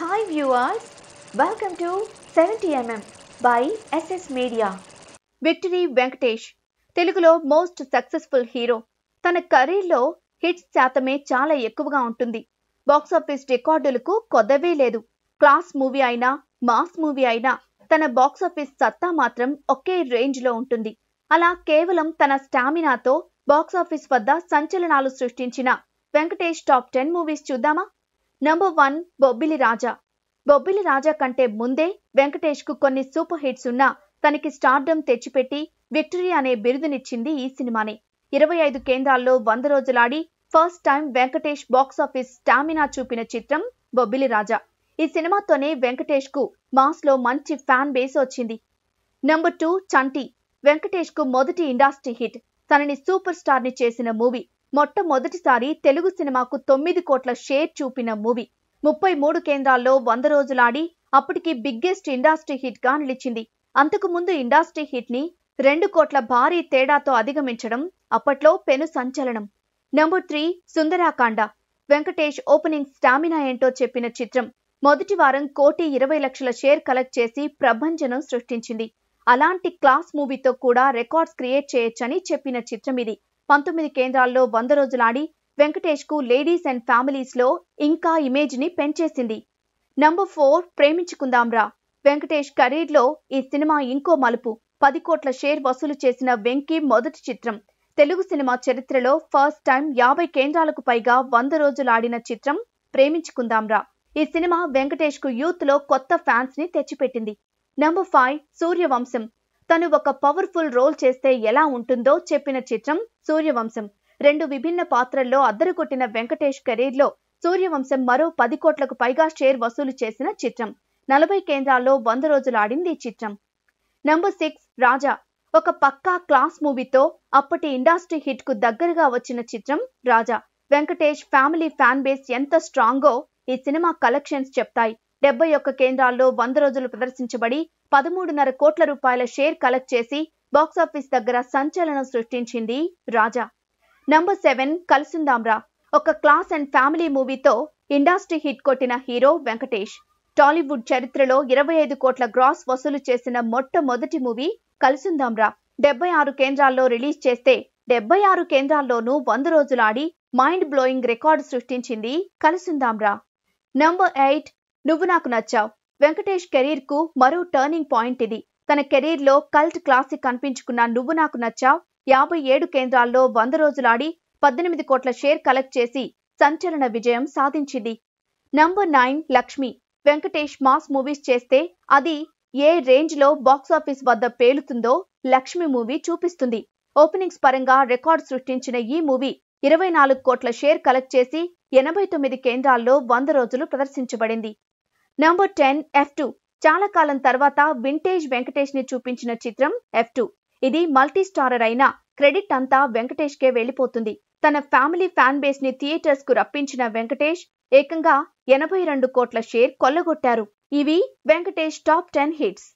Hi viewers, welcome to 70mm by SS Media. Victory Venkatesh తెలుగులో most successful hero. తన కెరీర్లో hits శాతమే చాలా ఎక్కువగా ఉంటుంది. బాక్సాఫీస్ రికార్డులకు కొదవే లేదు. క్లాస్ మూవీ అయినా మాస్ మూవీ అయినా తన బాక్సాఫీస్ సత్తా మాత్రం ఒకే రేంజ్లో ఉంటుంది. అలా కేవలం తన స్టామినాతో బాక్సాఫీస్ వద్ద సంచలనాలు సృష్టించిన వెంకటేష్ టాప్ 10 మూవీస్ చూద్దామా? నంబర్ 1 బొబ్బిలి రాజా. బొబ్బిలి రాజా కంటే ముందే వెంకటేష్ కు కొన్ని సూపర్ హిట్స్ ఉన్నా తనకి స్టార్డమ్ తెచ్చిపెట్టి విక్టరీ అనే బిరుదునిచ్చింది ఈ సినిమానే. 25 కేంద్రాల్లో 100 రోజులాడి first time Venkatesh box office stamina చూపిన చిత్రం బొబ్బిలి రాజా. ఈ సినిమాతోనే వెంకటేష్ కు మాస్ లో మంచి ఫ్యాన్ బేస్ వచ్చింది. నంబర్ 2 చంటి. వెంకటేష్ కు మొదటి ఇండస్ట్రీ హిట్. తనని సూపర్ స్టార్ ని చేసిన మూవీ. మొట్టమొదటిసారి తెలుగు సినిమాకు 9 కోట్ల షేర్ చూపిన మూవీ. 33 కేంద్రాల్లో 100 రోజులాడి అప్పటికి బిగ్గెస్ట్ ఇండస్ట్రీ హిట్ గా నిలిచింది. అంతకు ముందు ఇండస్ట్రీ హిట్ ని 2 కోట్ల భారీ తేడాతో అధిగమించడం అప్పట్లో పెను సంచలనం. Number 3 Sundarakanda. Venkatesh opening stamina ఏంటో చెప్పిన చిత్రం. మొదటి వారం 1,20,00,000 షేర్ కలెక్ట్ చేసి ప్రభంజనం సృష్టించింది. అలాంటి క్లాస్ మూవీతో కూడా రికార్డ్స్ క్రియేట్ చేయొచ్చని చెప్పిన చిత్రం ఇది. 19 కేంద్రాల్లో 100 రోజులాడి వెంకటేష్ కు లేడీస్ అండ్ ఫ్యామిలీస్ లో ఇంకా ఇమేజ్ ని పెంచేసింది. నంబర్ 4 ప్రేమించుకుందాంరా. వెంకటేష్ కెరీర్ లో ఈ సినిమా ఇంకో మలుపు. 10 కోట్ల షేర్ వసూలు చేసిన వెంకీ మొదటి చిత్రం. తెలుగు సినిమా చరిత్రలో ఫస్ట్ టైం 50 కేంద్రాలకు పైగా 100 రోజులాడిన చిత్రం ప్రేమించుకుందాంరా. ఈ సినిమా వెంకటేష్ కు యూత్ లో కొత్త ఫ్యాన్స్ ని తెచ్చిపెట్టింది. నంబర్ 5 సూర్యవంశం. తను ఒక పవర్ఫుల్ రోల్ చేస్తే ఎలా ఉంటుందో చెప్పిన చిత్రం సూర్యవంశం. 2 విభిన్న పాత్రల్లో అద్దరుకొట్టిన వెంకటేష్ కెరీర్ లో సూర్యవంశం మరో 10 కోట్లకు పైగా షేర్ వసూలు చేసిన చిత్రం. 40 కేంద్రాల్లో 100 రోజులాడింది ఈ చిత్రం. నంబర్ 6 రాజా. ఒక పక్కా క్లాస్ మూవీతో అప్పటి ఇండస్ట్రీ హిట్ కు దగ్గరగా వచ్చిన చిత్రం రాజా. వెంకటేష్ ఫ్యామిలీ ఫ్యాన్ బేస్ ఎంత స్ట్రాంగో ఈ సినిమా కలెక్షన్స్ చెప్తాయి. 71 కేంద్రాల్లో 100 రోజులు ప్రదర్శించబడి 13.5 కోట్ల రూపాయల షేర్ కలెక్ట్ చేసి బాక్సాఫీస్ దగ్గర సంచలనం సృష్టించింది రాజా. నంబర్ 7 కలిసుందాంరా. ఒక క్లాస్ అండ్ ఫ్యామిలీ మూవీతో ఇండస్ట్రీ హిట్ కొట్టిన హీరో వెంకటేష్. టాలీవుడ్ చరిత్రలో 25 కోట్ల గ్రాస్ వసూలు చేసిన మొట్టమొదటి మూవీ కలిసుందాంరా. 76 కేంద్రాల్లో రిలీజ్ చేస్తే 76 కేంద్రాల్లోనూ 100 రోజులాడి మైండ్ బ్లోయింగ్ రికార్డు సృష్టించింది కలిసుందాంరా. నంబర్ 8 నువ్వు నాకు నచ్చావ్. వెంకటేష్ కెరీర్ కు మరో టర్నింగ్ పాయింట్ ఇది. తన కెరీర్ లో కల్ట్ క్లాసిక్ అనిపించుకున్న నువ్వు నాకు నచ్చావ్ 57 కేంద్రాల్లో 100 రోజులాడి 18 కోట్ల షేర్ కలెక్ట్ చేసి సంచలన విజయం సాధించింది. Number 9 Lakshmi. Venkatesh mass movies చేస్తే అది ఏ రేంజ్ లో బాక్సాఫీస్ వద్ద పేలుతుందో లక్ష్మి మూవీ చూపిస్తుంది. ఓపెనింగ్స్ పరంగా రికార్డ్ సృష్టించిన ఈ మూవీ 24 కోట్ల షేర్ కలెక్ట్ చేసి 89 కేంద్రాల్లో 100 రోజులు ప్రదర్శించబడింది. Number 10 F2. చాలా కాలం తర్వాత వింటేజ్ వెంకటేష్ ని చూపించిన చిత్రం F2. ఇది మల్టీ స్టారర్ అయినా క్రెడిట్ అంతా వెంకటేష్ కే వెళ్లిపోతుంది. తన ఫ్యామిలీ ఫ్యాన్ బేస్ ని థియేటర్స్ కు రప్పించిన వెంకటేష్ ఏకంగా 82 కోట్ల షేర్ కొల్లగొట్టారు. ఇవి వెంకటేష్ టాప్ 10 హిట్స్.